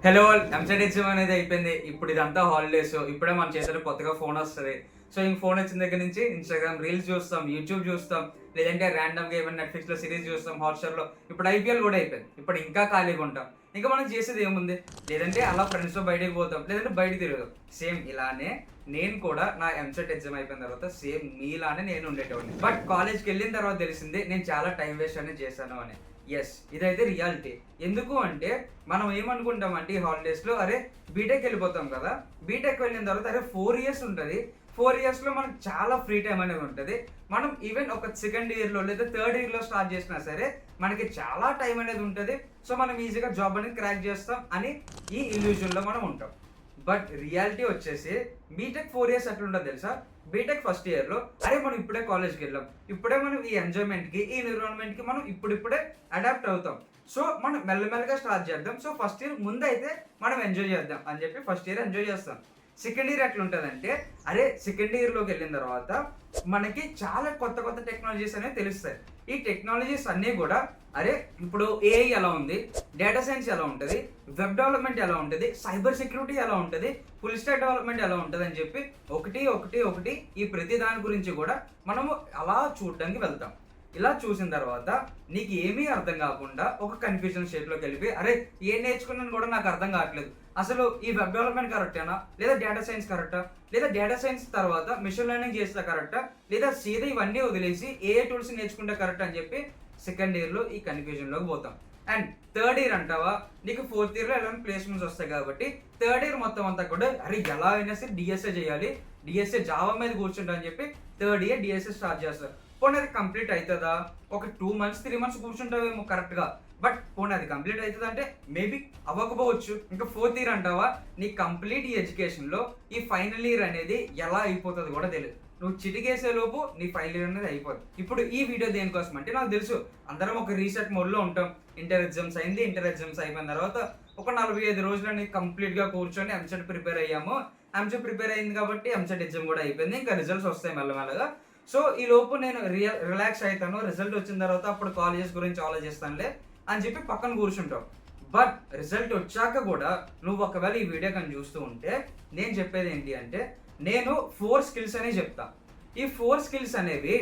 Hello EAMCET exam అనేది అయిపోయింది. ఇప్పుడు ఇదంతా హాలిడేస్. ఇప్పుడే మన చేతిలో కొత్తగా ఫోన్ వస్తుంది. సో ఇంక ఫోన్ వచ్చిన దగ్గర నుంచి ఇన్స్టాగ్రామ్ రీల్స్ చూస్తాం, యూట్యూబ్ చూస్తాం, లేదంటే ర్యాండమ్గా ఏమైనా నెట్ఫ్లిక్స్లో సిరీస్ చూస్తాం, హాట్స్టార్లో. ఇప్పుడు ఐపీఎల్ కూడా అయిపోయింది. ఇప్పుడు ఇంకా ఖాళీగా ఉంటాం. ఇంకా మనం చేసేది ఏముంది? లేదంటే అలా ఫ్రెండ్స్తో బయటకు పోతాం, లేదంటే బయట తిరుగుతాం. సేమ్ ఇలానే నేను కూడా నా ఎంసెట్ ఎగ్జామ్ అయిపోయిన తర్వాత సేమ్ మీలానే నేను ఉండేటోడిని. బట్ కాలేజ్కి వెళ్ళిన తర్వాత తెలిసింది నేను చాలా టైం వేస్ట్ అనేది చేశాను అని. ఎస్, ఇదైతే రియాలిటీ. ఎందుకు అంటే మనం ఏమనుకుంటాం అంటే ఈ హాలిడేస్లో అరే బీటెక్ వెళ్ళిపోతాం కదా, బీటెక్ వెళ్ళిన తర్వాత అరే 4 years ఉంటుంది. 4 yearsలో మనకు చాలా ఫ్రీ టైం అనేది ఉంటుంది. మనం ఈవెన్ ఒక సెకండ్ ఇయర్లో లేదా థర్డ్ ఇయర్లో స్టార్ట్ చేసినా సరే మనకి చాలా టైం అనేది ఉంటుంది. సో మనం ఈజీగా జాబ్ అనేది క్రాక్ చేస్తాం అని ఈ ఇల్యూజన్లో మనం ఉంటాం. బట్ రియాలిటీ వచ్చేసి బీటెక్ 4 years ఎట్లుంటుంది తెలుసా? బీటెక్ ఫస్ట్ ఇయర్లో అరే మనం ఇప్పుడే కాలేజ్కి వెళ్ళాం, ఇప్పుడే మనం ఈ ఎంజాయ్మెంట్కి ఈ ఎన్విరాన్మెంట్కి మనం ఇప్పుడిప్పుడే అడాప్ట్ అవుతాం. సో మనం మెల్లమెల్లగా స్టార్ట్ చేద్దాం. సో ఫస్ట్ ఇయర్ ముందైతే మనం ఎంజాయ్ చేద్దాం అని చెప్పి ఫస్ట్ ఇయర్ ఎంజాయ్ చేస్తాం. సెకండ్ ఇయర్ ఎట్లుంటుందంటే అరే సెకండ్ ఇయర్లోకి వెళ్ళిన తర్వాత మనకి చాలా కొత్త కొత్త టెక్నాలజీస్ అనేవి తెలుస్తాయి. ఈ టెక్నాలజీస్ అన్నీ కూడా అరే ఇప్పుడు ఏఐ ఎలా ఉంది, డేటా సైన్స్ ఎలా ఉంటుంది, వెబ్ డెవలప్మెంట్ ఎలా ఉంటుంది, సైబర్ సెక్యూరిటీ ఎలా ఉంటుంది, ఫుల్ స్టాక్ డెవలప్మెంట్ ఎలా ఉంటుంది అని చెప్పి ఒకటి ఒకటి ఒకటి ఈ ప్రతి దాని గురించి కూడా మనము అలా చూడడానికి వెళ్తాం. ఇలా చూసిన తర్వాత నీకు ఏమీ అర్థం కాకుండా ఒక కన్ఫ్యూజన్ స్టేట్లోకి వెళ్ళిపోయి అరే ఏం నేర్చుకున్నాను కూడా నాకు అర్థం కావట్లేదు, అసలు ఈ వెబ్ డెవలప్మెంట్ కరెక్టేనా, లేదా డేటా సైన్స్ కరెక్టా, లేదా డేటా సైన్స్ తర్వాత మిషన్ లెర్నింగ్ చేస్తే కరెక్టా, లేదా సీదా ఇవన్నీ వదిలేసి ఏ టూల్స్ నేర్చుకుంటే కరెక్ట్ అని చెప్పి సెకండ్ ఇయర్లో ఈ కన్ఫ్యూజన్లోకి పోతాం. అండ్ థర్డ్ ఇయర్ అంటావా, నీకు ఫోర్త్ ఇయర్లో ఎలా ప్లేస్మెంట్స్ వస్తాయి కాబట్టి థర్డ్ ఇయర్ మొత్తం అంతా కూడా అరే ఎలా అయినా సరే డిఎస్ఏ చేయాలి, డిఎస్ఏ జావా మీద కూర్చుంటా అని చెప్పి థర్డ్ ఇయర్ డిఎస్ఏ స్టార్ట్ చేస్తారు. పోనీ అది కంప్లీట్ అవుతుందా? ఒక 2 months 3 months కూర్చుంటావేమో కరెక్ట్గా. బట్ పోనీ అది కంప్లీట్ అవుతుంది అంటే మేబీ అవ్వకపోవచ్చు. ఇంకా ఫోర్త్ ఇయర్ అంటావా, నీ కంప్లీట్ ఈ ఎడ్యుకేషన్లో ఈ ఫైనల్ ఇయర్ అనేది ఎలా అయిపోతుంది కూడా తెలియదు. నువ్వు చిటికేసే లోపు నీ ఫైనల్ ఇయర్ అనేది అయిపోతుంది. ఇప్పుడు ఈ వీడియో దేనికోసం అంటే నాకు తెలుసు అందరం ఒక రీసెట్ మోడ్లో ఉంటాం. ఇంటర్ ఎగ్జామ్స్ అయింది, ఇంటర్ ఎగ్జామ్స్ అయిపోయిన తర్వాత ఒక 45 రోజులని కంప్లీట్గా కూర్చొని ఎంసెట్ ప్రిపేర్ అయ్యాము. ఎంసెట్ ప్రిపేర్ అయింది కాబట్టి ఎంసెట్ ఎగ్జామ్ కూడా అయిపోయింది. ఇంకా రిజల్ట్స్ వస్తాయి మెల్లమెల్లగా. సో ఈ లోపు నేను రిలాక్స్ అవుతాను. రిజల్ట్ వచ్చిన తర్వాత అప్పుడు కాలేజెస్ గురించి ఆలోచిస్తానులే అని చెప్పి పక్కన కూర్చుంటావు. బట్ రిజల్ట్ వచ్చాక కూడా నువ్వు ఒకవేళ ఈ వీడియో కానీ చూస్తూ ఉంటే నేను చెప్పేది ఏంటి అంటే నేను 4 skills అనే చెప్తా. ఈ 4 skills అనేవి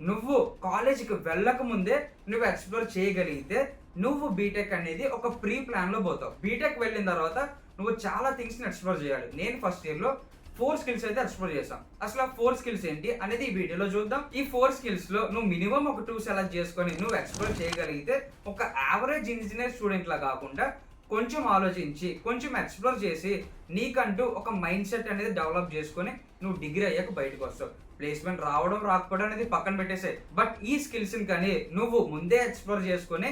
నువ్వు కాలేజీకి వెళ్ళక ముందే నువ్వు ఎక్స్ప్లోర్ చేయగలిగితే నువ్వు బీటెక్ అనేది ఒక ప్రీ ప్లాన్లో పోతావు. బీటెక్ వెళ్ళిన తర్వాత నువ్వు చాలా థింగ్స్ని ఎక్స్ప్లోర్ చేయాలి. నేను ఫస్ట్ ఇయర్లో 4 skills అయితే ఎక్స్ప్లోర్ చేసాం. అసలు ఆ 4 skills ఏంటి అనేది ఈ వీడియోలో చూద్దాం. ఈ 4 skills లో నువ్వు మినిమం ఒక 2 సెలెక్ట్ చేసుకొని నువ్వు ఎక్స్ప్లోర్ చేయగలిగితే ఒక యావరేజ్ ఇంజనీర్ స్టూడెంట్ లా కాకుండా కొంచెం ఆలోచించి కొంచెం ఎక్స్ప్లోర్ చేసి నీకంటూ ఒక మైండ్ సెట్ అనేది డెవలప్ చేసుకొని నువ్వు డిగ్రీ అయ్యాక బయటకు వస్తావు. ప్లేస్మెంట్ రావడం రాకపోవడం అనేది పక్కన పెట్టేసాయి. బట్ ఈ స్కిల్స్ని కానీ నువ్వు ముందే ఎక్స్ప్లోర్ చేసుకొని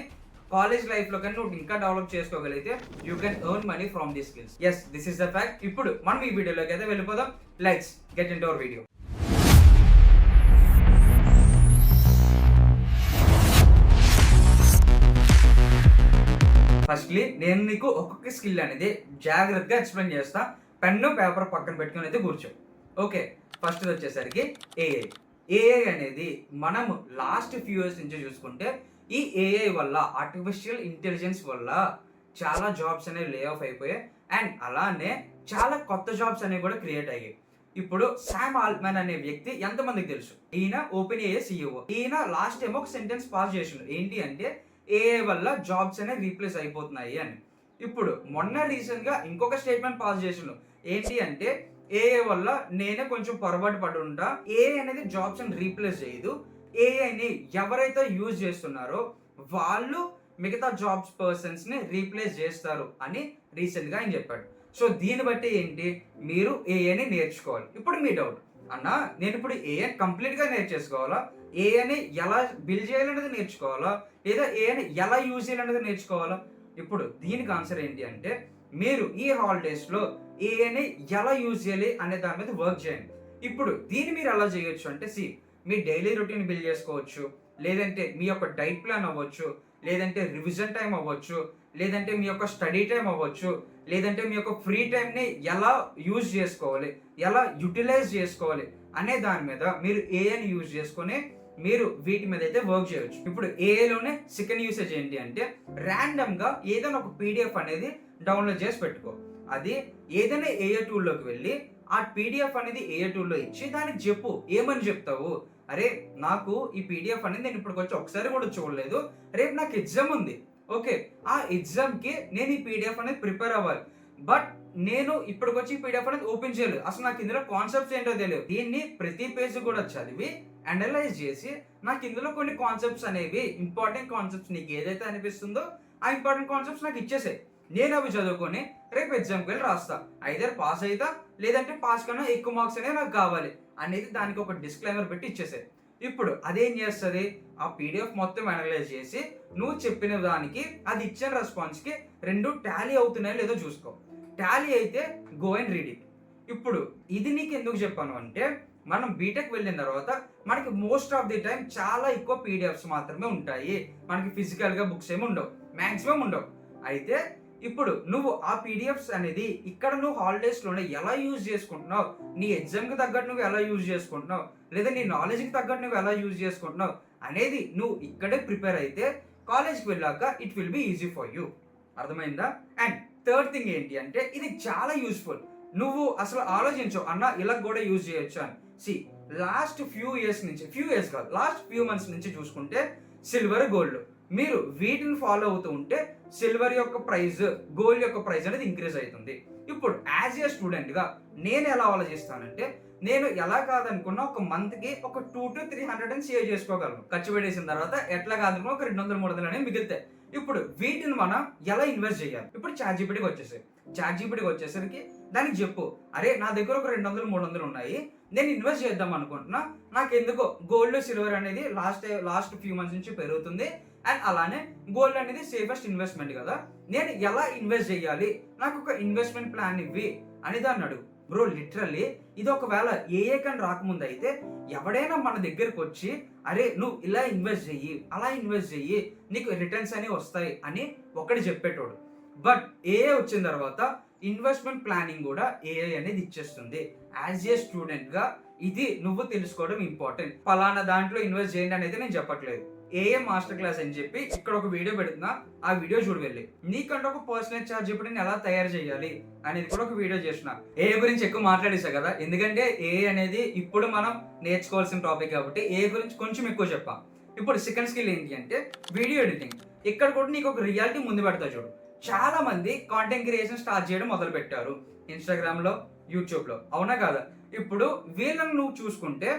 కాలేజ్ లైఫ్ లో కానీ నువ్వు ఇంకా డెవలప్ చేసుకోగలిగితే you can earn money from the skills. Yes, this is the fact. ఇప్పుడు మనం ఈ వీడియోలోకి అయితే వెళ్ళిపోదాం. Let's get into our video. Firstly నేను నీకు ఒక్కొక్క స్కిల్ అనేది జాగ్రత్తగా ఎక్స్ప్లెయిన్ చేస్తా. పెన్ను పేపర్ పక్కన పెట్టుకుని అయితే కూర్చో. ఓకే, ఫస్ట్ వచ్చేసరికి ఏఐ. ఏఐ అనేది మనము లాస్ట్ ఫ్యూ ఇయర్స్ నుంచి చూసుకుంటే ఈ ఏఐ వల్ల ఆర్టిఫిషియల్ ఇంటెలిజెన్స్ వల్ల చాలా జాబ్స్ అనేవి లే ఆఫ్ అయిపోయాయి. అండ్ అలానే చాలా కొత్త జాబ్స్ అనేవి కూడా క్రియేట్ అయ్యాయి. ఇప్పుడు శామ్ ఆల్ట్మన్ అనే వ్యక్తి ఎంతమందికి తెలుసు? ఈయన ఓపెన్ ఏఐ CEO. ఈయన లాస్ట్ టైం ఒక సెంటెన్స్ పాస్ చేసిండు. ఏంటి అంటే ఏఐ వల్ల జాబ్స్ అనేవి రీప్లేస్ అయిపోతున్నాయి అని. ఇప్పుడు మొన్న రీసెంట్ గా ఇంకొక స్టేట్మెంట్ పాస్ చేసిండు. ఏంటి అంటే ఏఐ వల్ల నేనే కొంచెం పొరపాటు పడి ఉంటా, ఏఐ అనేది జాబ్స్ అని రీప్లేస్ చేయదు, ఏఐని ఎవరైతే యూజ్ చేస్తున్నారో వాళ్ళు మిగతా జాబ్స్ పర్సన్స్ ని రీప్లేస్ చేస్తారు అని రీసెంట్ గా ఆయన చెప్పాడు. సో దీన్ని బట్టి ఏంటి, మీరు ఏఐని నేర్చుకోవాలి. ఇప్పుడు మీ డౌట్, అన్న నేను ఇప్పుడు ఏఐ కంప్లీట్ గా నేర్చేసుకోవాలా, ఏఐని ఎలా బిల్డ్ చేయాలనేది నేర్చుకోవాలా, లేదా ఏఐని ఎలా యూజ్ చేయాలనేది నేర్చుకోవాలా? ఇప్పుడు దీనికి ఆన్సర్ ఏంటి అంటే మీరు ఈ హాలిడేస్ లో ఏఐని ఎలా యూజ్ చేయాలి అనే దాని మీద వర్క్ చేయండి. ఇప్పుడు దీన్ని మీరు ఎలా చేయొచ్చు అంటే మీ డైలీ రొటీన్ బిల్డ్ చేసుకోవచ్చు, లేదంటే మీ యొక్క డైట్ ప్లాన్ అవ్వచ్చు, లేదంటే రివిజన్ టైం అవ్వచ్చు, లేదంటే మీ యొక్క స్టడీ టైం అవ్వచ్చు, లేదంటే మీ యొక్క ఫ్రీ టైంని ఎలా యూజ్ చేసుకోవాలి, ఎలా యూటిలైజ్ చేసుకోవాలి అనే దాని మీద మీరు ఏఐని యూజ్ చేసుకొని మీరు వీటి మీద అయితే వర్క్ చేయొచ్చు. ఇప్పుడు ఏఐలోనే సెకండ్ యూసేజ్ ఏంటి అంటే ర్యాండమ్ గా ఏదైనా ఒక పీడిఎఫ్ అనేది డౌన్లోడ్ చేసి పెట్టుకో. అది ఏదైనా ఏఐ టూల్లోకి వెళ్ళి ఆ పీడిఎఫ్ అనేది ఏఐ టూల్లో ఇచ్చి దానికి చెప్పు. ఏమని చెప్తావు? అరే నాకు ఈ పీడిఎఫ్ అనేది నేను ఇప్పుడు వచ్చి ఒకసారి కూడా చూడలేదు, రేపు నాకు ఎగ్జామ్ ఉంది, ఓకే ఆ ఎగ్జామ్కి నేను ఈ పీడిఎఫ్ అనేది ప్రిపేర్ అవ్వాలి, బట్ నేను ఇప్పటికొచ్చి ఈ పీడిఎఫ్ అనేది ఓపెన్ చేయలేదు, అసలు నాకు ఇందులో కాన్సెప్ట్స్ ఏంటో తెలియదు. దీన్ని ప్రతి పేజ్ కూడా చదివి అనలైజ్ చేసి నాకు ఇందులో కొన్ని కాన్సెప్ట్స్ అనేవి ఇంపార్టెంట్ కాన్సెప్ట్స్ నీకు ఏదైతే అనిపిస్తుందో ఆ ఇంపార్టెంట్ కాన్సెప్ట్స్ నాకు ఇచ్చేసాయి. నేను అవి చదువుకొని రేపు ఎగ్జామ్కి వెళ్ళి రాస్తా. ఐదర్ పాస్ అవుతా, లేదంటే పాస్ కన్నా ఎక్కువ మార్క్స్ అనేవి నాకు కావాలి అనేది దానికి ఒక డిస్క్లైమర్ పెట్టి ఇచ్చేసాయి. ఇప్పుడు అదేం చేస్తుంది, ఆ పీడిఎఫ్ మొత్తం అనలైజ్ చేసి నువ్వు చెప్పిన దానికి అది ఇచ్చిన రెస్పాన్స్కి రెండు టాలీ అవుతున్నాయో లేదో చూసుకో. టాలీ అయితే గో అండ్ రీడ్ ఇట్. ఇప్పుడు ఇది నీకు ఎందుకు చెప్పాను అంటే మనం బీటెక్ వెళ్ళిన తర్వాత మనకి మోస్ట్ ఆఫ్ ది టైం చాలా ఎక్కువ పీడిఎఫ్స్ మాత్రమే ఉంటాయి, మనకి ఫిజికల్గా బుక్స్ ఏమి ఉండవు, మ్యాక్సిమం ఉండవు. అయితే ఇప్పుడు నువ్వు ఆ పీడిఎఫ్స్ అనేది ఇక్కడ నువ్వు హాలిడేస్లోనే ఎలా యూజ్ చేసుకుంటున్నావు, నీ ఎగ్జామ్కి తగ్గట్టు నువ్వు ఎలా యూజ్ చేసుకుంటున్నావు, లేదా నీ నాలెడ్జ్కి తగ్గట్టు నువ్వు ఎలా యూజ్ చేసుకుంటున్నావు అనేది నువ్వు ఇక్కడే ప్రిపేర్ అయితే కాలేజ్కి వెళ్ళాక it will be easy for you. అర్థమైందా? అండ్ థర్డ్ థింగ్ ఏంటి అంటే ఇది చాలా యూస్ఫుల్. నువ్వు అసలు ఆలోచించు అన్న ఇలా కూడా యూజ్ చేయొచ్చు అని. లాస్ట్ ఫ్యూ మంత్స్ నుంచి చూసుకుంటే సిల్వర్, గోల్డ్ మీరు వీటిని ఫాలో అవుతూ ఉంటే సిల్వర్ యొక్క ప్రైస్, గోల్డ్ యొక్క ప్రైస్ అనేది ఇంక్రీజ్ అవుతుంది. ఇప్పుడు యాజ్ ఏ స్టూడెంట్గా నేను ఎలా ఆలోచిస్తానంటే నేను ఎలా కాదనుకున్నా ఒక మంత్కి ఒక 200 to 300 సేవ్ చేసుకోగలను. ఖర్చు పెట్టేసిన తర్వాత ఎట్లా కాదనుకున్నా ఒక 200-300 అనేవి మిగులుతాయి. ఇప్పుడు వీటిని మనం ఎలా ఇన్వెస్ట్ చేయాలి? ఇప్పుడు చాట్ జీపీటీకి వచ్చేసరికి దానికి చెప్పు, అరే నా దగ్గర ఒక 200-300 ఉన్నాయి, నేను ఇన్వెస్ట్ చేద్దాం అనుకుంటున్నా, నాకు ఎందుకో గోల్డ్ సిల్వర్ అనేది లాస్ట్ ఫ్యూ మంత్స్ నుంచి పెరుగుతుంది అండ్ అలానే గోల్డ్ అనేది సేఫెస్ట్ ఇన్వెస్ట్మెంట్ కదా, నేను ఎలా ఇన్వెస్ట్ చేయాలి, నాకు ఒక ఇన్వెస్ట్మెంట్ ప్లాన్ ఇవ్వి అని దాన్ని అడుగు. బ్రో లిటరల్లీ ఇది ఒకవేళ ఏఏ కని రాకముందు అయితే ఎవడైనా మన దగ్గరకు వచ్చి అరే నువ్వు ఇలా ఇన్వెస్ట్ చెయ్యి, అలా ఇన్వెస్ట్ చెయ్యి, నీకు రిటర్న్స్ అనేవి వస్తాయి అని ఒకటి చెప్పేటోడు. బట్ ఏఏ వచ్చిన తర్వాత ఇన్వెస్ట్మెంట్ ప్లానింగ్ కూడా ఏఐ అనేది ఇచ్చేస్తుంది. యాజ్ ఏ స్టూడెంట్గా ఇది నువ్వు తెలుసుకోవడం ఇంపార్టెంట్. పలానా దాంట్లో ఇన్వెస్ట్ చేయండి అనేది నేను చెప్పట్లేదు. ఏఏ మాస్టర్ క్లాస్ అని చెప్పి ఇక్కడ ఒక వీడియో పెడుతున్నా, ఆ వీడియో చూడు వెళ్ళి. నీకంటే ఒక పర్సనల్ చార్ట్ జీపీటీని ఎలా తయారు చేయాలి అనేది కూడా ఒక వీడియో చేసిన. ఏఐ గురించి ఎక్కువ మాట్లాడేసా కదా, ఎందుకంటే ఏఐ అనేది ఇప్పుడు మనం నేర్చుకోవాల్సిన టాపిక్ కాబట్టి ఏఐ గురించి కొంచెం ఎక్కువ చెప్పా. ఇప్పుడు సెకండ్ స్కిల్ ఏంటి అంటే వీడియో ఎడిటింగ్. ఇక్కడ కూడా నీకు ఒక రియాలిటీ ముందు పెడతా చూడు. చాలా మంది కాంటెంట్ క్రియేషన్ స్టార్ట్ చేయడం మొదలు పెట్టారు ఇన్స్టాగ్రామ్లో, యూట్యూబ్లో, అవునా కాదా? ఇప్పుడు వీళ్ళని నువ్వు చూసుకుంటే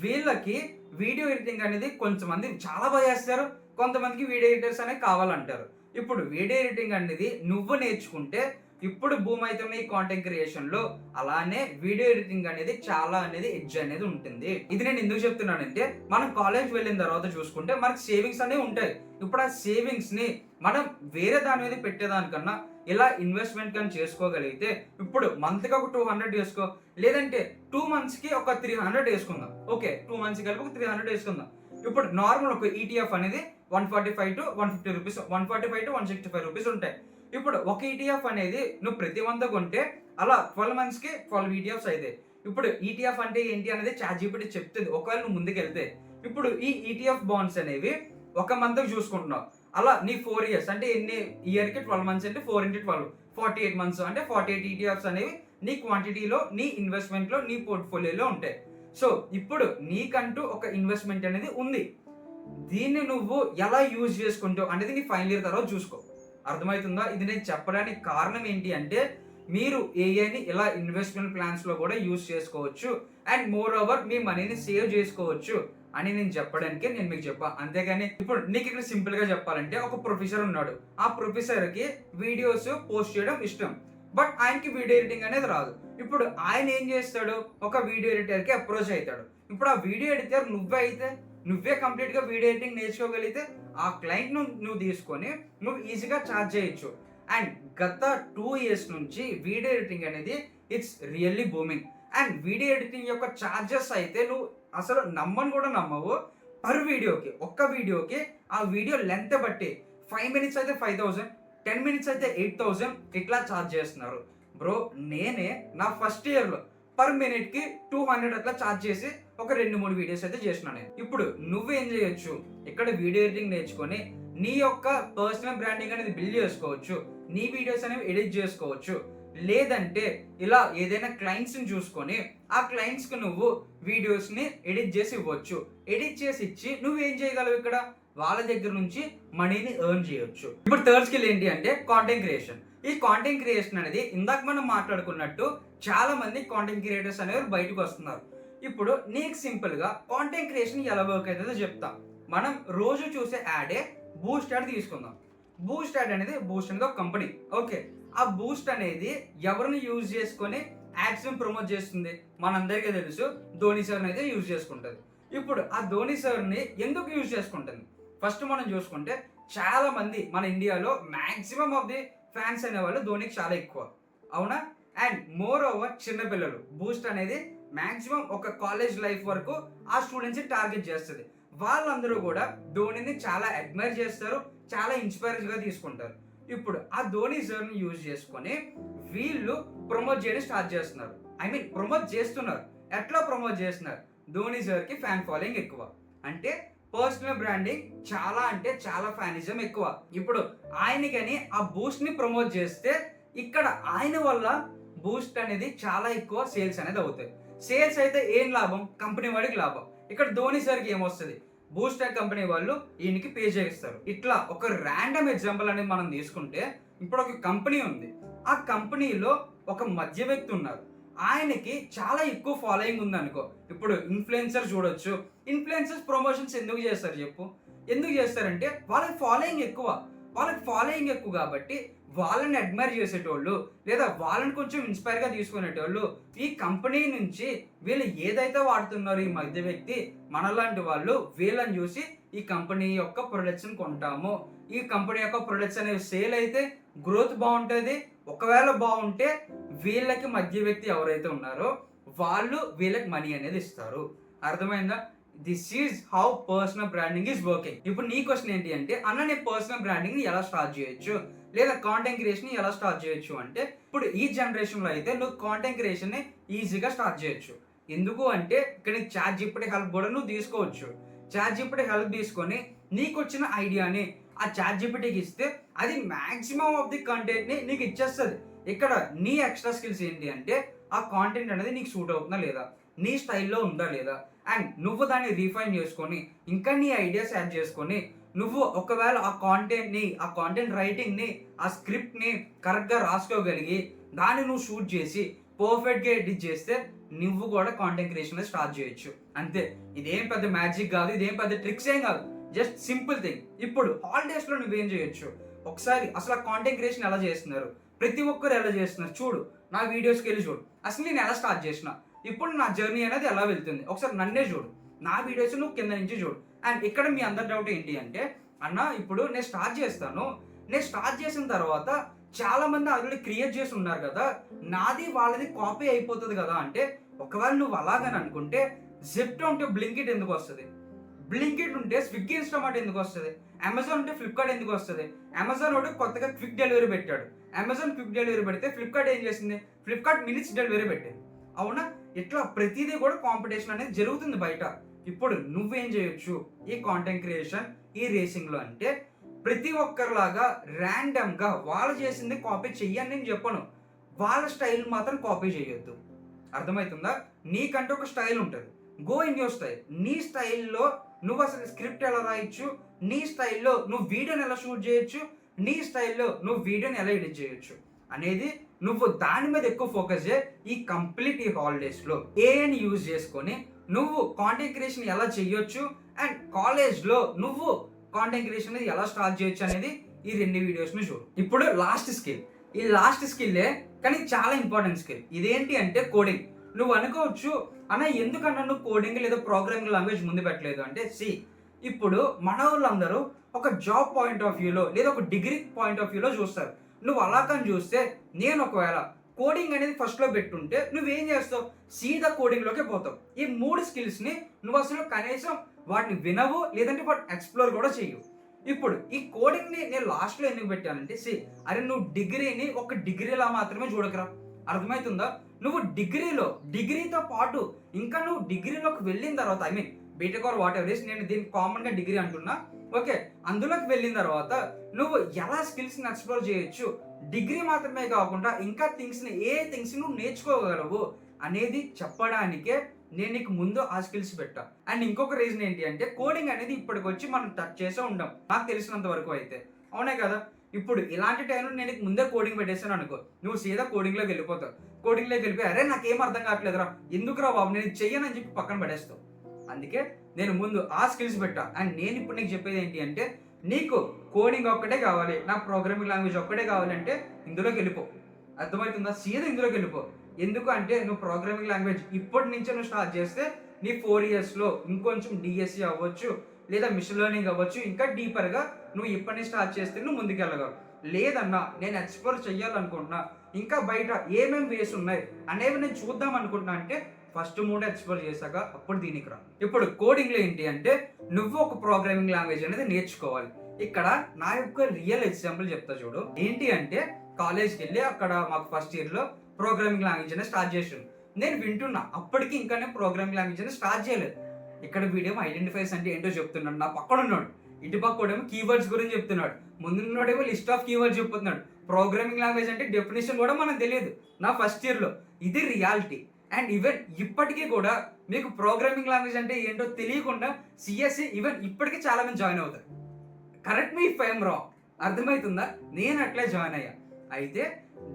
వీళ్ళకి వీడియో ఎడిటింగ్ అనేది కొంతమంది చాలా బాగా చేస్తారు, కొంతమందికి వీడియో ఎడిటర్స్ అనేవి కావాలంటారు. ఇప్పుడు వీడియో ఎడిటింగ్ అనేది నువ్వు నేర్చుకుంటే ఇప్పుడు భూమి అవుతున్న ఈ కాంటెంట్ క్రియేషన్ లో అలానే వీడియో ఎడిటింగ్ అనేది చాలా అనేది ఎడ్జ్ అనేది ఉంటుంది. ఇది నేను ఎందుకు చెప్తున్నానంటే మనం కాలేజ్ వెళ్ళిన తర్వాత చూసుకుంటే మనకి సేవింగ్స్ అనేవి ఉంటాయి. ఇప్పుడు ఆ సేవింగ్స్ ని మనం వేరే దాని మీద పెట్టేదానికన్నా ఇలా ఇన్వెస్ట్మెంట్ కానీ చేసుకోగలిగితే ఇప్పుడు మంత్ కి ఒక 200 వేసుకో, లేదంటే 2 months కి ఒక 300 వేసుకుందాం. ఓకే 2 months కలిపి ఒక 300 వేసుకుందాం. ఇప్పుడు నార్మల్ ఒక ఈటీఎఫ్ అనేది 145 to 150 రూపీస్, 145 to 165 రూపీస్ ఉంటాయి. ఇప్పుడు ఒక ఈటీఎఫ్ అనేది నువ్వు ప్రతి మంత్ కొంటే అలా 12 months కి 12 ఈటీఎఫ్స్ అయితే ఇప్పుడు ఈటీఎఫ్ అంటే ఏంటి అనేది చాట్ జీపీటీ చెప్తుంది ఒకవేళ నువ్వు ముందుకు వెళ్తే. ఇప్పుడు ఈ ఈటీఎఫ్ బాండ్స్ అనేవి ఒక మంత్ చూసుకుంటున్నావు, అలా నీ 4 years అంటే ఎన్ని ఇయర్కి 12 months అంటే 4 into 12 48 months అంటే 48 ఈటీఎఫ్స్ అనేవి నీ క్వాంటిటీలో, నీ ఇన్వెస్ట్మెంట్లో, నీ పోర్ట్ఫోలియోలో ఉంటాయి. సో ఇప్పుడు నీకంటూ ఒక ఇన్వెస్ట్మెంట్ అనేది ఉంది, దీన్ని నువ్వు ఎలా యూజ్ చేసుకుంటావు అనేది నీ ఫైనల్ ఇయర్ తర్వాత చూసుకో. అర్థమవుతుందా? ఇది నేను చెప్పడానికి కారణం ఏంటి అంటే మీరు ఏఐని ఇలా ఇన్వెస్ట్మెంట్ ప్లాన్స్ లో కూడా యూజ్ చేసుకోవచ్చు అండ్ మోర్ ఓవర్ మీ మనీని సేవ్ చేసుకోవచ్చు అని నేను చెప్పడానికి నేను మీకు చెప్పా. అంతేగాని ఇప్పుడు నీకు ఇక్కడ సింపుల్ గా చెప్పాలంటే ఒక ప్రొఫెసర్ ఉన్నాడు, ఆ ప్రొఫెసర్ కి వీడియోస్ పోస్ట్ చేయడం ఇష్టం, బట్ ఆయనకి వీడియో ఎడిటింగ్ అనేది రాదు. ఇప్పుడు ఆయన ఏం చేస్తాడు, ఒక వీడియో ఎడిటర్ కి అప్రోచ్ అవుతాడు. ఇప్పుడు ఆ వీడియో ఎడిటర్ నువ్వే కంప్లీట్ గా వీడియో ఎడిటింగ్ నేర్చుకోగలిగితే ఆ క్లయింట్ నువ్వు తీసుకొని నువ్వు ఈజీగా ఛార్జ్ చేయొచ్చు. అండ్ గత 2 years నుంచి వీడియో ఎడిటింగ్ అనేది it's really booming. And video editing యొక్క ఛార్జెస్ అయితే నువ్వు అసలు నమ్మవు. పర్ వీడియోకి, ఒక్క వీడియోకి ఆ వీడియో లెంత్ బట్టి 5 minutes అయితే 5,000, 10 minutes అయితే 8,000 ఇట్లా ఛార్జ్ చేస్తున్నారు. బ్రో నేనే నా ఫస్ట్ ఇయర్లో పర్ మినిట్ కి 200 అట్లా ఛార్జ్ చేసి ఒక 2-3 వీడియోస్ అయితే చేసిన నేను. ఇప్పుడు నువ్వేం చేయొచ్చు, ఇక్కడ వీడియో ఎడిటింగ్ నేర్చుకొని నీ యొక్క పర్సనల్ బ్రాండింగ్ అనేది బిల్డ్ చేసుకోవచ్చు, నీ వీడియోస్ అనేవి ఎడిట్ చేసుకోవచ్చు. లేదంటే ఇలా ఏదైనా క్లయింట్స్ ని చూసుకొని ఆ క్లయింట్స్ కి నువ్వు వీడియోస్ ని ఎడిట్ చేసి ఇవ్వచ్చు. ఎడిట్ చేసి ఇచ్చి నువ్వేం చేయగలవు, ఇక్కడ వాళ్ళ దగ్గర నుంచి మనీని ఎర్న్ చేయొచ్చు. ఇప్పుడు థర్డ్ స్కిల్ ఏంటి అంటే కాంటెంట్ క్రియేషన్. ఈ కాంటెంట్ క్రియేషన్ అనేది ఇందాక మనం మాట్లాడుకున్నట్టు చాలా మంది కాంటెంట్ క్రియేటర్స్ అనేవారు బయటకు వస్తున్నారు. ఇప్పుడు నీకు సింపుల్ గా కాంటెంట్ క్రియేషన్ ఎలా వర్క్ అవుతుందో చెప్తా. మనం రోజు చూసే యాడే బూస్ట్ యాడ్ తీసుకుందాం. బూస్ట్ యాడ్ అనేది ఒక కంపెనీ. ఓకే, ఆ బూస్ట్ అనేది ఎవరిని యూజ్ చేసుకొని యాడ్స్ ప్రమోట్ చేస్తుంది, మనందరికీ తెలుసు ధోని సార్ అయితే యూజ్ చేసుకుంటుంది. ఇప్పుడు ఆ ధోని సార్ ని ఎందుకు యూజ్ చేసుకుంటుంది, ఫస్ట్ మనం చూసుకుంటే చాలా మంది మన ఇండియాలో మాక్సిమం ఆఫ్ ది ఫ్యాన్స్ అనేవాళ్ళు ధోనికి చాలా ఎక్కువ, అవునా? అండ్ మోర్ ఓవర్ చిన్నపిల్లలు బూస్ట్ అనేది మాక్సిమం ఒక కాలేజ్ లైఫ్ వరకు ఆ స్టూడెంట్స్ టార్గెట్ చేస్తుంది. వాళ్ళందరూ కూడా ధోనిని చాలా అడ్మైర్ చేస్తారు, చాలా ఇన్స్పైర్ గా తీసుకుంటారు. ఇప్పుడు ఆ ధోని సార్ ని యూజ్ చేసుకొని వీళ్ళు ప్రమోట్ చేయడం స్టార్ట్ చేస్తున్నారు. ప్రమోట్ చేస్తున్నారు. ఎట్లా ప్రమోట్ చేస్తున్నారు, ధోని సార్ కి ఫ్యాన్ ఫాలోయింగ్ ఎక్కువ, అంటే పర్సనల్ బ్రాండింగ్ చాలా అంటే చాలా ఫ్యానిజం ఎక్కువ. ఇప్పుడు ఆయనకని ఆ బూస్ట్ ని ప్రమోట్ చేస్తే ఇక్కడ ఆయన వల్ల బూస్ట్ అనేది చాలా ఎక్కువ సేల్స్ అనేది అవుతాయి. సేల్స్ అయితే ఏం లాభం, కంపెనీ వాడికి లాభం. ఇక్కడ ధోని సార్కి ఏమొస్తుంది, బూస్టర్ కంపెనీ వాళ్ళు ఈయనకి పే చేస్తారు. ఇట్లా ఒక ర్యాండమ్ ఎగ్జాంపుల్ అనేది మనం తీసుకుంటే, ఇప్పుడు ఒక కంపెనీ ఉంది, ఆ కంపెనీలో ఒక మధ్య వ్యక్తి ఉన్నారు, ఆయనకి చాలా ఎక్కువ ఫాలోయింగ్ ఉంది అనుకో. ఇప్పుడు ఇన్ఫ్లుయెన్సర్ చూడొచ్చు. ఇన్ఫ్లుయెన్సర్స్ ప్రమోషన్స్ ఎందుకు చేస్తారు చెప్పు, ఎందుకు చేస్తారంటే వాళ్ళకి ఫాలోయింగ్ ఎక్కువ కాబట్టి వాళ్ళని అడ్మైర్ చేసేటోళ్ళు లేదా వాళ్ళని కొంచెం ఇన్స్పైర్ గా తీసుకునేటోళ్ళు ఈ కంపెనీ నుంచి వీళ్ళు ఏదైతే వాడుతున్నారో ఈ మధ్య వ్యక్తి మనలాంటి వాళ్ళు వీళ్ళని చూసి ఈ కంపెనీ యొక్క ప్రొడక్ట్స్ కొంటాము. ఈ కంపెనీ యొక్క ప్రొడక్ట్స్ అనేవి సేల్ అయితే గ్రోత్ బాగుంటుంది. ఒకవేళ బాగుంటే వీళ్ళకి మధ్య వ్యక్తి ఎవరైతే ఉన్నారో వాళ్ళు వీళ్ళకి మనీ అనేది ఇస్తారు. అర్థమైందా? This is how personal branding is working. ఇప్పుడు నీ క్వశ్చన్ ఏంటి అంటే, అన్న నేను పర్సనల్ బ్రాండింగ్ ని ఎలా స్టార్ట్ చేయొచ్చు లేదా కాంటెంట్ క్రియేషన్ ని ఎలా స్టార్ట్ చేయొచ్చు అంటే, ఇప్పుడు ఈ జనరేషన్ లో అయితే నువ్వు కాంటెంట్ క్రియేషన్ ని ఈజీగా స్టార్ట్ చేయొచ్చు. ఎందుకు అంటే ఇక్కడ చాట్ జీపీటీ హెల్ప్ కూడా నువ్వు తీసుకోవచ్చు. చాట్ జీపీటీ హెల్ప్ తీసుకొని నీకు వచ్చిన ఐడియాని ఆ చాట్ జీపీటీకి ఇస్తే అది మాక్సిమం ఆఫ్ ది కంటెంట్ ని నీకు ఇచ్చేస్తుంది. ఇక్కడ నీ ఎక్స్ట్రా స్కిల్స్ ఏంటి అంటే ఆ కాంటెంట్ అనేది నీకు సూట్ అవుతుందా లేదా, నీ స్టైల్లో ఉందా లేదా, అండ్ నువ్వు దాన్ని రీఫైన్ చేసుకొని ఇంకా నీ ఐడియాస్ యాడ్ చేసుకొని నువ్వు ఒకవేళ ఆ కాంటెంట్ రైటింగ్ ని ఆ స్క్రిప్ట్ ని కరెక్ట్ గా రాసుకోగలిగి దాన్ని నువ్వు షూట్ చేసి పర్ఫెక్ట్ గా ఎడిట్ చేస్తే నువ్వు కూడా కాంటెంట్ క్రియేషన్ స్టార్ట్ చేయొచ్చు. అంతే, ఇదేం పెద్ద మ్యాజిక్ కాదు, ఇదేం పెద్ద ట్రిక్స్ ఏం కాదు, జస్ట్ సింపుల్ థింగ్. ఇప్పుడు హాలిడేస్ లో నువ్వేం చేయొచ్చు, ఒకసారి అసలు ఆ కాంటెంట్ క్రియేషన్ ఎలా చేస్తున్నారు, ప్రతి ఒక్కరు ఎలా చేస్తున్నారు చూడు, నా వీడియోస్కి వెళ్ళి చూడు, అసలు నేను ఎలా స్టార్ట్ చేసిన, ఇప్పుడు నా జర్నీ అనేది ఎలా వెళ్తుంది, ఒకసారి నన్నే చూడు, నా వీడియోస్ నువ్వు కింద నుంచి చూడు. అండ్ ఇక్కడ మీ అందరి డౌట్ ఏంటి అంటే, అన్న ఇప్పుడు నేను స్టార్ట్ చేసిన తర్వాత చాలా మంది ఆల్రెడీ క్రియేట్ చేసి ఉన్నారు కదా, నాది వాళ్ళది కాపీ అయిపోతుంది కదా అంటే, ఒకవేళ నువ్వు అలాగని అనుకుంటే జిప్టో ఉంటే బ్లింకిట్ ఎందుకు వస్తుంది, బ్లింకిట్ ఉంటే స్విగ్గీ ఇన్స్టామార్ట్ ఎందుకు వస్తుంది, అమెజాన్ ఉంటే ఫ్లిప్కార్ట్ ఎందుకు వస్తుంది. అమెజాన్ ఒకటి కొత్తగా క్విక్ డెలివరీ పెట్టాడు, అమెజాన్ క్విక్ డెలివరీ పెడితే ఫ్లిప్కార్ట్ ఏం చేసింది, ఫ్లిప్కార్ట్ మినిట్స్ డెలివరీ పెట్టింది. అవునా? ఇట్లా ప్రతిదీ కూడా కాంపిటీషన్ అనేది జరుగుతుంది బయట. ఇప్పుడు నువ్వేం చేయొచ్చు ఈ కాంటెంట్ క్రియేషన్ ఈ రేసింగ్ లో అంటే, ప్రతి ఒక్కరిలాగా ర్యాండమ్ గా వాళ్ళు చేసింది కాపీ చెయ్యని నేను చెప్పను, వాళ్ళ స్టైల్ మాత్రం కాపీ చేయొద్దు. అర్థమవుతుందా? నీకంటే ఒక స్టైల్ ఉంటుంది, గో ఇన్ యువర్ స్టైల్. నీ స్టైల్లో నువ్వు అసలు స్క్రిప్ట్ ఎలా రాయొచ్చు, నీ స్టైల్లో నువ్వు వీడియోని ఎలా షూట్ చేయొచ్చు, నీ స్టైల్లో నువ్వు వీడియోని ఎలా ఎడిట్ చేయొచ్చు అనేది నువ్వు దాని మీద ఎక్కువ ఫోకస్ చేయి. ఈ కంప్లీట్ ఈ హాలిడేస్ లో ఏఐని యూజ్ చేసుకొని నువ్వు కాంటెంట్ క్రియేషన్ ఎలా చేయొచ్చు అండ్ కాలేజ్ లో నువ్వు కాంటెంట్ క్రియేషన్ అనేది ఎలా స్టార్ట్ చేయొచ్చు అనేది ఈ 2 వీడియోస్ ని చూడు. ఇప్పుడు లాస్ట్ స్కిల్, ఈ లాస్ట్ స్కిల్లే కానీ చాలా ఇంపార్టెంట్ స్కిల్. ఇదేంటి అంటే కోడింగ్. నువ్వు అనుకోవచ్చు అన్న ఎందుకన్నా నువ్వు కోడింగ్ లేదా ప్రోగ్రామింగ్ లాంగ్వేజ్ ముందు పెట్టలేదు అంటే, ఇప్పుడు మన వాళ్ళందరూ ఒక జాబ్ పాయింట్ ఆఫ్ వ్యూలో లేదా ఒక డిగ్రీ పాయింట్ ఆఫ్ వ్యూలో చూస్తారు. నువ్వు అలా కానీ చూస్తే, నేను ఒకవేళ కోడింగ్ అనేది ఫస్ట్ లో పెట్టుంటే నువ్వేం చేస్తావు, సీదా కోడింగ్ లోకే పోతావు. ఈ 3 స్కిల్స్ ని నువ్వు అసలు కనీసం వాటిని వినవు, లేదంటే వాటిని ఎక్స్ప్లోర్ కూడా చేయవు. ఇప్పుడు ఈ కోడింగ్ ని నేను లాస్ట్ లో ఎందుకు పెట్టానంటే, అరే నువ్వు డిగ్రీని ఒక డిగ్రీలా మాత్రమే చూడకరా. అర్థమవుతుందా? నువ్వు డిగ్రీతో పాటు ఇంకా నువ్వు డిగ్రీలోకి వెళ్ళిన తర్వాత I mean BTech or whatever is, నేను దీన్ని కామన్గా డిగ్రీ అంటున్నా, ఓకే, అందులోకి వెళ్ళిన తర్వాత నువ్వు ఎలా స్కిల్స్ని ఎక్స్ప్లోర్ చేయొచ్చు, డిగ్రీ మాత్రమే కాకుండా ఇంకా ఏ థింగ్స్ నువ్వు నేర్చుకోగలవు అనేది చెప్పడానికే నేను నీకు ముందు ఆ స్కిల్స్ పెట్టా. అండ్ ఇంకొక రీజన్ ఏంటి అంటే కోడింగ్ అనేది ఇప్పటికి వచ్చి మనం టచ్ చేసే ఉంటాం నాకు తెలిసినంత వరకు అయితే, అవునే కదా. ఇప్పుడు ఇలాంటి టైంలో నేను నీకు ముందే కోడింగ్ పెట్టేసాను అనుకో, నువ్వు సీదా కోడింగ్లోకి వెళ్ళిపోతావు. కోడింగ్లోకి వెళ్ళిపోయి అరే నాకేం అర్థం కావట్లేదురా, ఎందుకురా బాబు నేను చెయ్యనని చెప్పి పక్కన పడేస్తావు. అందుకే నేను ముందు ఆ స్కిల్స్ పెట్టా. అండ్ నేను ఇప్పుడు నీకు చెప్పేది ఏంటి అంటే నీకు కోడింగ్ ఒక్కటే కావాలి, నాకు ప్రోగ్రామింగ్ లాంగ్వేజ్ ఒక్కటే కావాలంటే ఇందులోకి వెళ్ళిపో. అర్థమవుతుందా? సీదా ఇందులోకి వెళ్ళిపో. ఎందుకు అంటే నువ్వు ప్రోగ్రామింగ్ లాంగ్వేజ్ ఇప్పటి నుంచే నువ్వు స్టార్ట్ చేస్తే నీ 4 yearsలో ఇంకొంచెం డిఎస్సి అవ్వచ్చు లేదా మిషన్ లెర్నింగ్ అవ్వచ్చు, ఇంకా డీపర్గా నువ్వు ఇప్పటి నుంచి స్టార్ట్ చేస్తే నువ్వు ముందుకెళ్ళగలవు. లేదన్నా నేను ఎక్స్ప్లోర్ చెయ్యాలనుకుంటున్నా, ఇంకా బయట ఏమేమి వేస్ ఉన్నాయి అనేవి నేను చూద్దాం అనుకుంటున్నా అంటే ఫస్ట్ 3 ఎక్స్ప్లోర్ చేశాక అప్పుడు దీనికి రా. ఇప్పుడు కోడింగ్లో ఏంటి అంటే నువ్వు ఒక ప్రోగ్రామింగ్ లాంగ్వేజ్ అనేది నేర్చుకోవాలి. ఇక్కడ నా యొక్క రియల్ ఎగ్జాంపుల్ చెప్తా చూడు. ఏంటి అంటే కాలేజ్కి వెళ్ళి అక్కడ మాకు ఫస్ట్ ఇయర్లో ప్రోగ్రామింగ్ లాంగ్వేజ్ అనేది స్టార్ట్ చేసాను. నేను వింటున్నా, అప్పటికి ఇంకా నేను ప్రోగ్రామింగ్ లాంగ్వేజ్ అనేది స్టార్ట్ చేయలేదు. ఇక్కడ వీడేమో ఐడెంటిఫైస్ అంటే ఏంటో చెప్తున్నాడు, నా పక్కన ఉన్నాడు. ఇటు పక్కడేమో కీవర్డ్స్ గురించి చెప్తున్నాడు, ముందున్నోడేమో లిస్ట్ ఆఫ్ కీవర్డ్స్ చెప్తున్నాడు. ప్రోగ్రామింగ్ లాంగ్వేజ్ అంటే డెఫినేషన్ కూడా మనకు తెలియదు నా ఫస్ట్ ఇయర్లో. ఇది రియాలిటీ. అండ్ ఈవెన్ ఇప్పటికీ కూడా మీకు ప్రోగ్రామింగ్ లాంగ్వేజ్ అంటే ఏంటో తెలియకుండా సిఎస్సి ఈవెన్ ఇప్పటికీ చాలా మంది జాయిన్ అవుతారు. Correct me if I'm wrong. అర్థమవుతుందా? నేను అట్లే జాయిన్ అయ్యా. అయితే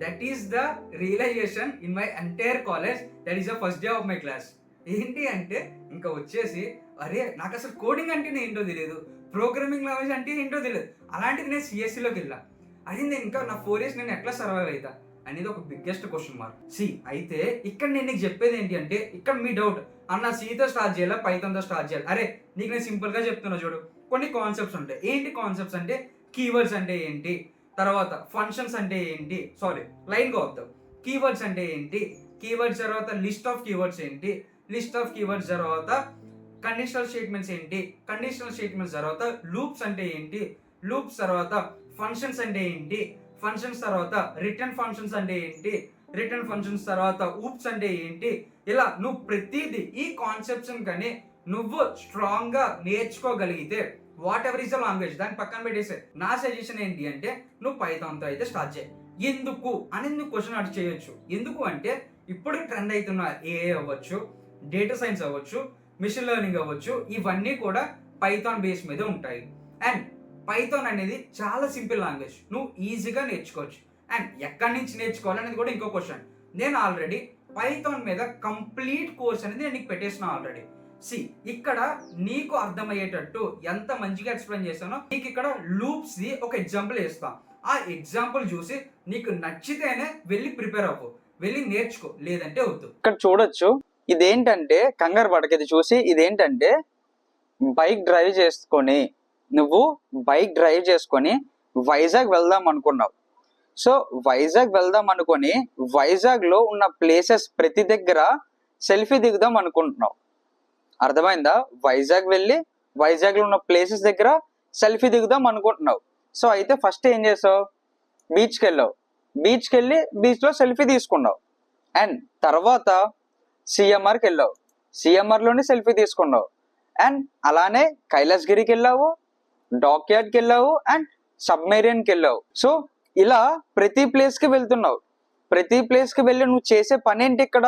that is the realisation in my entire college. That is the first day of my class. ఏంటి అంటే ఇంకా వచ్చేసి అరే నాకు అసలు కోడింగ్ అంటే ఏంటో తెలియదు, ప్రోగ్రామింగ్ లాంగ్వేజ్ అంటే ఏంటో తెలియదు. అలాంటిది నేను సిఎస్సిలోకి వెళ్ళా. అది నేను ఇంకా నా 4 years నేను ఎట్లా సర్వైవ్ అవుతా అనేది ఒక బిగ్గెస్ట్ క్వశ్చన్ మార్క్. అయితే ఇక్కడ నేను నీకు చెప్పేది ఏంటి అంటే ఇక్కడ మీ డౌట్ అన్న సీతో స్టార్ట్ చేయాలా పైథాన్తో స్టార్ట్ చేయాలి. అరే నీకు నేను సింపుల్గా చెప్తున్నా చూడు. కొన్ని కాన్సెప్ట్స్ ఉంటాయి. ఏంటి కాన్సెప్ట్స్ అంటే కీవర్డ్స్ అంటే ఏంటి, తర్వాత ఫంక్షన్స్ అంటే ఏంటి, లైన్గా వద్దాం. కీవర్డ్స్ అంటే ఏంటి, కీవర్డ్స్ తర్వాత లిస్ట్ ఆఫ్ కీవర్డ్స్ ఏంటి, లిస్ట్ ఆఫ్ కీవర్డ్స్ తర్వాత కండిషనల్ స్టేట్మెంట్స్ ఏంటి, కండిషనల్ స్టేట్మెంట్స్ తర్వాత లూప్స్ అంటే ఏంటి, లూప్స్ తర్వాత ఫంక్షన్స్ అంటే ఏంటి, ఫంక్షన్స్ తర్వాత రిటర్న్ ఫంక్షన్స్ అంటే ఏంటి, రిటర్న్ ఫంక్షన్స్ తర్వాత ఊప్స్ అంటే ఏంటి. ఇలా నువ్వు ప్రతిదీ ఈ కాన్సెప్ట్స్ కానీ నువ్వు స్ట్రాంగ్ గా నేర్చుకోగలిగితే whatever is the language దాన్ని పక్కన పెట్టేసే. నా సజెషన్ ఏంటి అంటే నువ్వు పైథాన్తో అయితే స్టార్ట్ చేయి. ఎందుకు అని నువ్వు క్వశ్చన్ అడిగి చేయొచ్చు. ఎందుకు అంటే ఇప్పుడు ట్రెండ్ అవుతున్న ఏఐ అవ్వచ్చు, డేటా సైన్స్ అవ్వచ్చు, మిషన్ లెర్నింగ్ అవ్వచ్చు, ఇవన్నీ కూడా పైథాన్ బేస్ మీద ఉంటాయి. అండ్ పైథాన్ అనేది చాలా సింపుల్ లాంగ్వేజ్, నువ్వు ఈజీగా నేర్చుకోవచ్చు. అండ్ ఎక్కడి నుంచి నేర్చుకోవాలనేది కూడా ఇంకో క్వశ్చన్. నేను ఆల్రెడీ పైథాన్ మీద కంప్లీట్ కోర్స్ అనేది నేను నీకు పెట్టేసిన ఆల్రెడీ. ఇక్కడ నీకు అర్థమయ్యేటట్టు ఎంత మంచిగా ఎక్స్ప్లెయిన్ చేస్తానో నీకు ఇక్కడ లూప్స్ ది ఒక ఎగ్జాంపుల్ ఇస్తా. ఆ ఎగ్జాంపుల్ చూసి నీకు నచ్చితేనే వెళ్ళి ప్రిపేర్ అవ్వు, వెళ్ళి నేర్చుకో, లేదంటే వద్దు. ఇక్కడ చూడొచ్చు ఇదేంటంటే కంగారు పడక, ఇది చూసి ఇదేంటంటే బైక్ డ్రైవ్ చేసుకొని వైజాగ్ వెళ్దాం అనుకున్నావు. సో వైజాగ్ వెళ్దాం అనుకొని వైజాగ్ లో ఉన్న ప్లేసెస్ ప్రతి దగ్గర సెల్ఫీ దిగుదాం అనుకుంటున్నావు. అర్థమైందా? వైజాగ్ వెళ్ళి వైజాగ్ లో ఉన్న ప్లేసెస్ దగ్గర సెల్ఫీ దిగుదాం అనుకుంటున్నావు. సో అయితే ఫస్ట్ ఏం చేసావు, బీచ్కి వెళ్ళావు, బీచ్కి వెళ్ళి బీచ్లో సెల్ఫీ తీసుకున్నావు. అండ్ తర్వాత సిఎంఆర్కి వెళ్ళావు, సిఎంఆర్లోనే సెల్ఫీ తీసుకున్నావు. అండ్ అలానే కైలాసగిరికి వెళ్ళావు, డాక్ యార్డ్కి వెళ్ళావు, అండ్ సబ్మెరీన్కి వెళ్ళావు. సో ఇలా ప్రతి ప్లేస్కి వెళ్తున్నావు. ప్రతి ప్లేస్కి వెళ్ళి నువ్వు చేసే పని ఏంటి? ఇక్కడ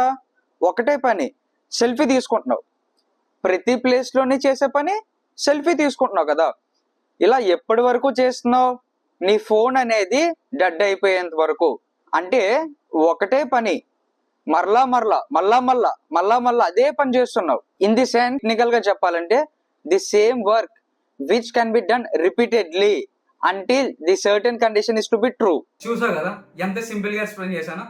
ఒకటే పని, సెల్ఫీ తీసుకుంటున్నావు. ప్రతి ప్లేస్లోనే చేసే పని సెల్ఫీ తీసుకుంటున్నావు కదా. ఇలా ఎప్పటి వరకు చేస్తున్నావు? నీ ఫోన్ అనేది డెడ్ అయిపోయేంత వరకు. అంటే ఒకటే పని మళ్ళా అదే పని చేస్తున్నావు. ఇన్ ది సెన్స్ టెక్నికల్ గా చెప్పాలంటే the same work which can be done repeatedly until the certain condition is to be true. చూసావు కదా ఎంత సింపుల్ గా ఎక్స్ప్లెయిన్ చేశాను.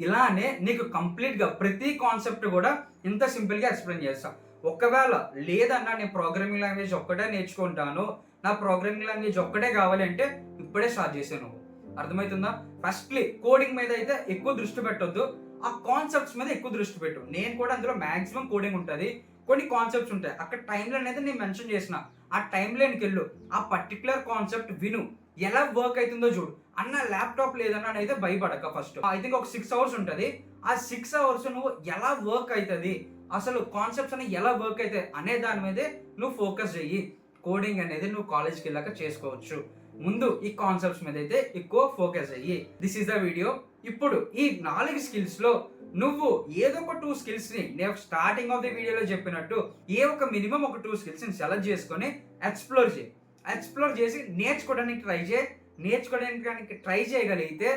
ఇలానే నీకు కంప్లీట్ గా ప్రతి కాన్సెప్ట్ కూడా ఇంత సింపుల్ గా ఎక్స్ప్లెయిన్ చేస్తా. ఒకవేళ లేదన్నా నేను ప్రోగ్రామింగ్ లాంగ్వేజ్ ఒక్కటే నేర్చుకుంటాను, నా ప్రోగ్రామింగ్ లాంగ్వేజ్ ఒక్కటే కావాలి అంటే ఇప్పుడే స్టార్ట్ చేసాను. అర్థమవుతుందా? ఫస్ట్లీ కోడింగ్ మీద అయితే ఎక్కువ దృష్టి పెట్టొద్దు, ఆ కాన్సెప్ట్స్ మీద ఎక్కువ దృష్టి పెట్టు. నేను కూడా అందులో మాక్సిమం కోడింగ్ ఉంటుంది, కొన్ని కాన్సెప్ట్స్ ఉంటాయి. అక్కడ టైం లైన్ అయితే నేను మెన్షన్ చేసిన ఆ టైం లైన్కి వెళ్ళు, ఆ పర్టికులర్ కాన్సెప్ట్ విను, ఎలా వర్క్ అవుతుందో చూడు. అన్న ల్యాప్టాప్ లేదన్నా అయితే భయపడక. ఫస్ట్ ఐ థింక్ ఒక 6 అవర్స్ ఉంటుంది. ఆ 6 అవర్స్ నువ్వు ఎలా వర్క్ అవుతుంది, అసలు కాన్సెప్ట్స్ అనేవి ఎలా వర్క్ అవుతాయి అనే దాని మీదే నువ్వు ఫోకస్ చెయ్యి. కోడింగ్ అనేది నువ్వు కాలేజ్కి వెళ్ళాక చేసుకోవచ్చు. ముందు ఈ కాన్సెప్ట్స్ మీద అయితే ఎక్కువ ఫోకస్ అయ్యి. This is the video. ఇప్పుడు ఈ 4 స్కిల్స్ లో నువ్వు ఏదో ఒక 2 స్కిల్స్ ని, నేను స్టార్టింగ్ ఆఫ్ ది వీడియోలో చెప్పినట్టు ఏ ఒక మినిమం ఒక 2 స్కిల్స్ ని సెలెక్ట్ చేసుకొని ఎక్స్ప్లోర్ చేయి. ఎక్స్ప్లోర్ చేసి నేర్చుకోవడానికి ట్రై చేయి. నేర్చుకోవడానికి ట్రై చేయగలిగితే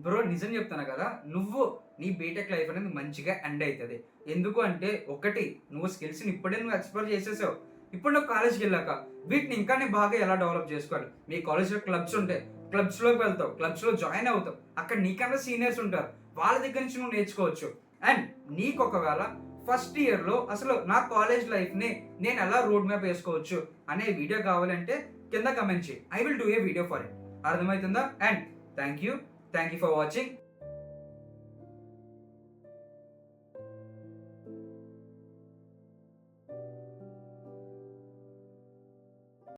బ్రో నిజం చెప్తాను కదా, నువ్వు నీ బీటెక్ లైఫ్ అనేది మంచిగా ఎండ్ అవుతుంది. ఎందుకు అంటే ఒకటి, నువ్వు స్కిల్స్ని ఇప్పుడే నువ్వు ఎక్స్ప్లోర్ చేసేసావు. ఇప్పుడు నువ్వు కాలేజ్కి వెళ్ళాక వీటిని ఇంకా నీ బాగా ఎలా డెవలప్ చేసుకోవాలి. మీ కాలేజ్లో క్లబ్స్ ఉంటాయి, క్లబ్స్లోకి వెళ్తావు, క్లబ్స్లో జాయిన్ అవుతావు. అక్కడ నీకన్నా సీనియర్స్ ఉంటారు, వాళ్ళ దగ్గర నుంచి నువ్వు నేర్చుకోవచ్చు. అండ్ నీకు ఒకవేళ ఫస్ట్ ఇయర్లో అసలు నా కాలేజ్ లైఫ్ని నేను ఎలా రోడ్ మ్యాప్ వేసుకోవచ్చు అనే వీడియో కావాలంటే కింద కమెంట్ చేయి. I will do a video for it. అర్థమవుతుందా? And thank you for watching.